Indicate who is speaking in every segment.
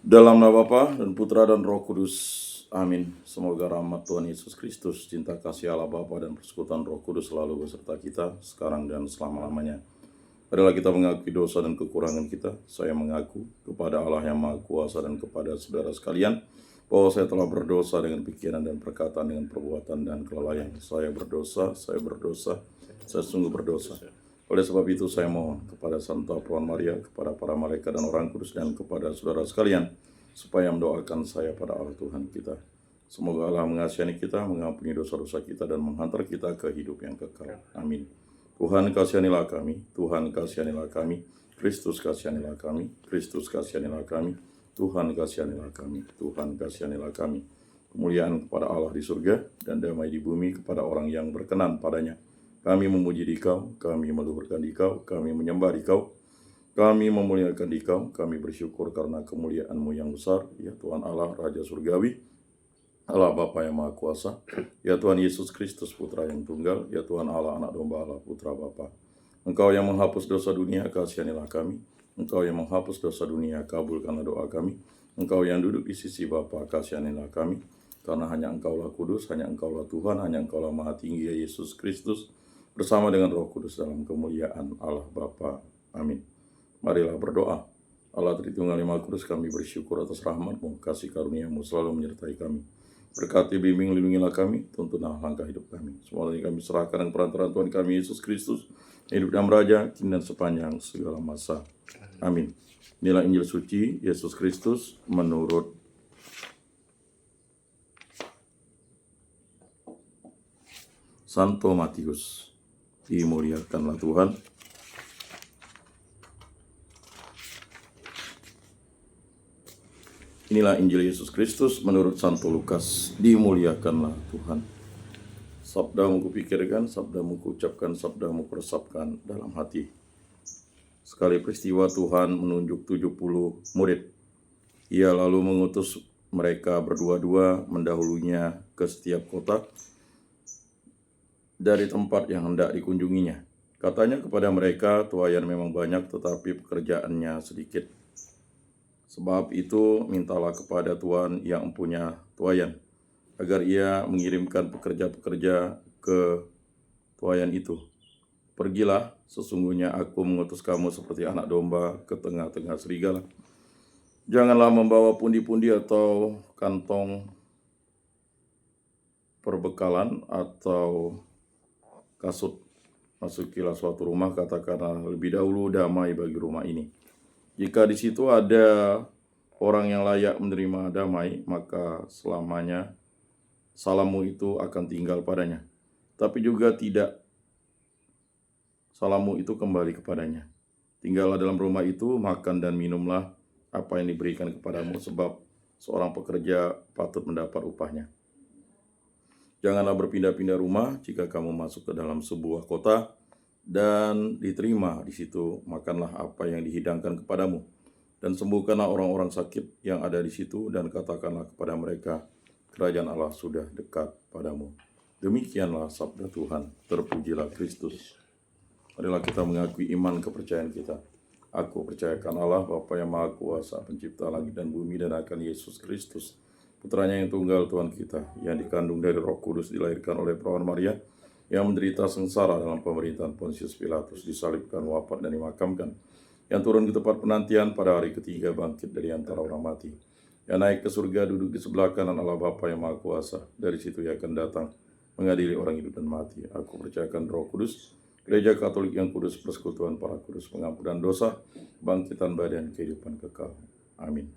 Speaker 1: Dalam nama Bapa dan Putra dan Roh Kudus. Amin. Semoga rahmat Tuhan Yesus Kristus, cinta kasih Allah Bapa dan persekutuan Roh Kudus selalu beserta kita sekarang dan selama-lamanya. Adalah kita mengakui dosa dan kekurangan kita. Saya mengaku kepada Allah yang Maha Kuasa dan kepada saudara sekalian bahwa saya telah berdosa dengan pikiran dan perkataan, dengan perbuatan dan kelalaian. Saya berdosa, saya sungguh berdosa. Oleh sebab itu saya mohon kepada Santa Puan Maria, kepada para malaikat dan orang kudus, dan kepada saudara sekalian, supaya mendoakan saya pada Allah Tuhan kita. Semoga Allah mengasihani kita, mengampuni dosa-dosa kita, dan menghantar kita ke hidup yang kekal. Amin. Tuhan kasihanilah kami, Tuhan kasihanilah kami, Kristus kasihanilah kami, Kristus kasihanilah kami, Tuhan kasihanilah kami, Tuhan kasihanilah kami. Kemuliaan kepada Allah di surga, dan damai di bumi kepada orang yang berkenan padanya. Kami memuji Dikau, kami meluhurkan Dikau, kami menyembah Dikau, kami memuliakan Dikau, kami bersyukur karena kemuliaan-Mu yang besar, ya Tuhan Allah, Raja Surgawi, Allah Bapa yang Maha Kuasa, ya Tuhan Yesus Kristus Putra yang Tunggal, ya Tuhan Allah, Anak Domba Allah, Putra Bapa. Engkau yang menghapus dosa dunia, kasihanilah kami. Engkau yang menghapus dosa dunia, kabulkanlah doa kami. Engkau yang duduk di sisi Bapa, kasihanilah kami. Karena hanya Engkaulah kudus, hanya Engkaulah Tuhan, hanya Engkaulah Maha Tinggi, ya Yesus Kristus, bersama dengan Roh Kudus dalam kemuliaan Allah Bapa. Amin. Marilah berdoa. Allah Tritunggal yang Maha Kudus, kami bersyukur atas rahmat-Mu, kasih karunia-Mu selalu menyertai kami. Berkati, bimbing, lindungilah kami, tuntunlah langkah hidup kami. Semuanya kami serahkan dengan perantaraan Tuhan kami Yesus Kristus, hidup dan Raja, kini dan sepanjang segala masa. Amin. Inilah Injil suci Yesus Kristus menurut Santo Matius. Dimuliakanlah Tuhan. Inilah Injil Yesus Kristus menurut Santo Lukas. Dimuliakanlah Tuhan. Sabdamu kupikirkan, sabdamu kuucapkan, sabdamu kuresapkan dalam hati. Sekali peristiwa Tuhan menunjuk 70 murid. Ia lalu mengutus mereka berdua-dua mendahulunya ke setiap kota dari tempat yang hendak dikunjunginya. Katanya kepada mereka, tuayan memang banyak tetapi pekerjaannya sedikit. Sebab itu mintalah kepada Tuhan yang punya tuayan, agar ia mengirimkan pekerja-pekerja ke tuayan itu. Pergilah, sesungguhnya aku mengutus kamu seperti anak domba ke tengah-tengah serigala. Janganlah membawa pundi-pundi atau kantong perbekalan atau kasut. Masukilah suatu rumah, katakanlah lebih dahulu damai bagi rumah ini. Jika di situ ada orang yang layak menerima damai, maka selamanya salammu itu akan tinggal padanya. Tapi juga tidak, salammu itu kembali kepadanya. Tinggallah dalam rumah itu, makan dan minumlah apa yang diberikan kepadamu, sebab seorang pekerja patut mendapat upahnya. Janganlah berpindah-pindah rumah. Jika kamu masuk ke dalam sebuah kota dan diterima di situ, makanlah apa yang dihidangkan kepadamu, dan sembuhkanlah orang-orang sakit yang ada di situ, dan katakanlah kepada mereka, kerajaan Allah sudah dekat padamu. Demikianlah sabda Tuhan. Terpujilah Kristus. Marilah kita mengakui iman kepercayaan kita. Aku percayakan Allah, Bapa yang Maha Kuasa, pencipta langit dan bumi, dan akan Yesus Kristus, Putranya yang tunggal Tuhan kita, yang dikandung dari Roh Kudus, dilahirkan oleh perawan Maria, yang menderita sengsara dalam pemerintahan Pontius Pilatus, disalibkan, wafat, dan dimakamkan, yang turun ke tempat penantian, pada hari ketiga bangkit dari antara orang mati, yang naik ke surga, duduk di sebelah kanan Allah Bapa yang Maha Kuasa. Dari situ ia akan datang mengadili orang hidup dan mati. Aku percayakan Roh Kudus, Gereja Katolik yang kudus, persekutuan para kudus, pengampunan dosa, bangkitan badan, kehidupan kekal. Amin.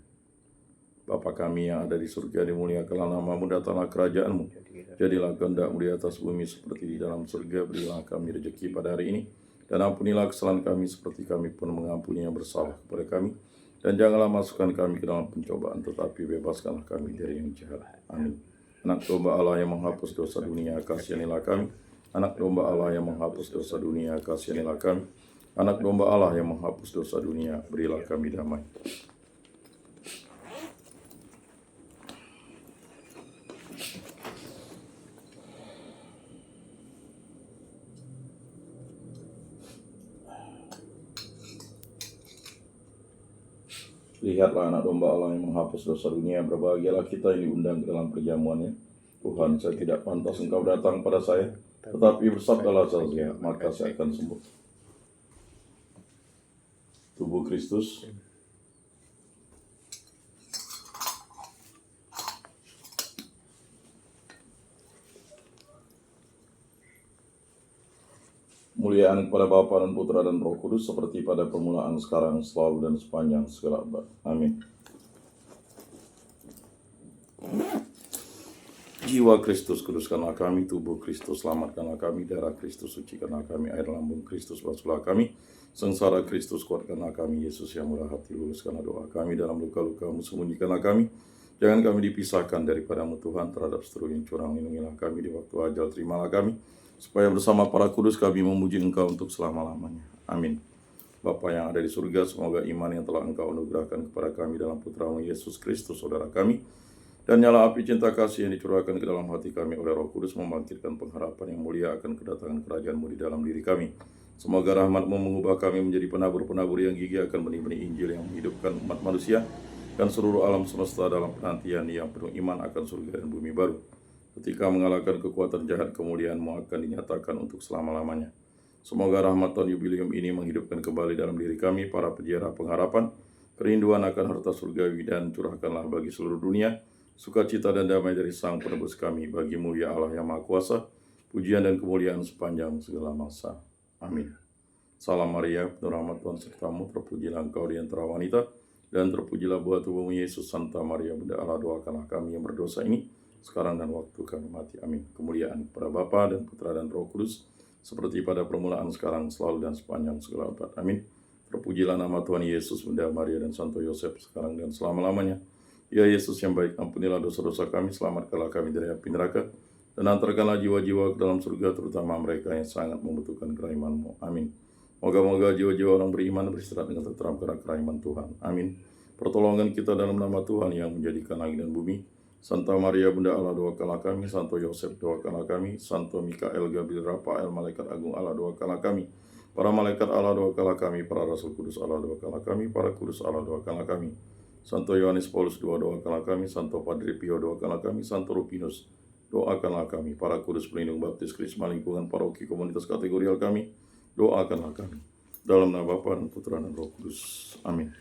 Speaker 1: Bapa kami yang ada di surga, dimuliakanlah namamu, datanglah kerajaanmu. Jadilah kehendak-Mu di atas bumi seperti di dalam surga. Berilah kami rezeki pada hari ini, dan ampunilah kesalahan kami seperti kami pun mengampuni yang bersalah kepada kami. Dan janganlah masukkan kami ke dalam pencobaan, tetapi bebaskanlah kami dari yang jahat. Amin. Anak domba Allah yang menghapus dosa dunia, kasihanilah kami. Anak domba Allah yang menghapus dosa dunia, kasihanilah kami. Anak domba Allah yang menghapus dosa dunia, berilah kami damai. Lihatlah anak domba Allah yang menghapus dosa dunia. Berbahagialah kita yang diundang ke dalam perjamuannya. Tuhan, saya tidak pantas Engkau datang pada saya, tetapi bersabdalah saja, maka saya akan sembuh. Tubuh Kristus. Muliaan kepada Bapa dan Putra dan Roh Kudus, seperti pada permulaan, sekarang, selalu, dan sepanjang segala abad. Amin. Jiwa Kristus, kuduskanlah kami. Tubuh Kristus, selamatkanlah kami. Darah Kristus, sucikanlah kami. Air lambung Kristus, basuhlah kami. Sengsara Kristus, kuatkanlah kami. Yesus yang murah hati, luluskanlah doa kami. Dalam luka-lukamu, sembunyikanlah kami. Jangan kami dipisahkan daripadamu Tuhan. Terhadap seteru yang curang, lindungilah kami. Di waktu ajal, terimalah kami, supaya bersama para kudus kami memuji Engkau untuk selama-lamanya. Amin. Bapa yang ada di surga, semoga iman yang telah Engkau anugerahkan kepada kami dalam Putra-Mu Yesus Kristus, Saudara kami, dan nyala api cinta kasih yang dicurahkan ke dalam hati kami oleh Roh Kudus membangkitkan pengharapan yang mulia akan kedatangan kerajaan-Mu di dalam diri kami. Semoga rahmat-Mu mengubah kami menjadi penabur-penabur yang gigih akan benih-benih Injil yang menghidupkan umat manusia dan seluruh alam semesta dalam penantian yang penuh iman akan surga dan bumi baru. Ketika mengalahkan kekuatan jahat, kemuliaan-Mu akan dinyatakan untuk selama-lamanya. Semoga rahmat tahun yubileum ini menghidupkan kembali dalam diri kami para peziarah pengharapan, kerinduan akan harta surgawi, dan curahkanlah bagi seluruh dunia sukacita dan damai dari Sang Penebus kami, bagi mulia Allah yang Maha Kuasa, pujian dan kemuliaan sepanjang segala masa. Amin. Salam Maria, penuh rahmat Tuhan sertamu, terpujilah engkau di antara wanita, dan terpujilah buah tubuhmu Yesus. Santa Maria, Bunda Allah, doakanlah kami yang berdosa ini, sekarang dan waktu kami mati. Amin. Kemuliaan kepada Bapa dan Putra dan Roh Kudus, seperti pada permulaan, sekarang, selalu, dan sepanjang segala abad. Amin. Terpujilah nama Tuhan Yesus, Bunda Maria, dan Santo Yosef, sekarang dan selama-lamanya. Ya Yesus yang baik, ampunilah dosa-dosa kami, selamatkanlah kami dari api neraka, dan antarkanlah jiwa-jiwa ke dalam surga, terutama mereka yang sangat membutuhkan kerahmat-Mu. Amin. Moga-moga jiwa-jiwa orang beriman beristirahat dengan tenteram karena kerahmat Tuhan. Amin. Pertolongan kita dalam nama Tuhan yang menjadikan langit dan bumi. Santa Maria, Bunda Allah, doakanlah kami. Santo Yosef, doakanlah kami. Santo Mikael, Gabriel, Rafael, Malaikat Agung Allah, doakanlah kami. Para malaikat Allah, doakanlah kami. Para rasul kudus Allah, doakanlah kami. Para kudus Allah, doakanlah kami. Santo Yohanes Paulus II, doakanlah kami. Santo Padre Pio, doakanlah kami. Santo Rupinus, doakanlah kami. Para kudus pelindung baptis, krisma, lingkungan, paroki, komunitas kategorial kami, doakanlah kami. Dalam nama Bapa dan Putra dan Roh Kudus. Amin.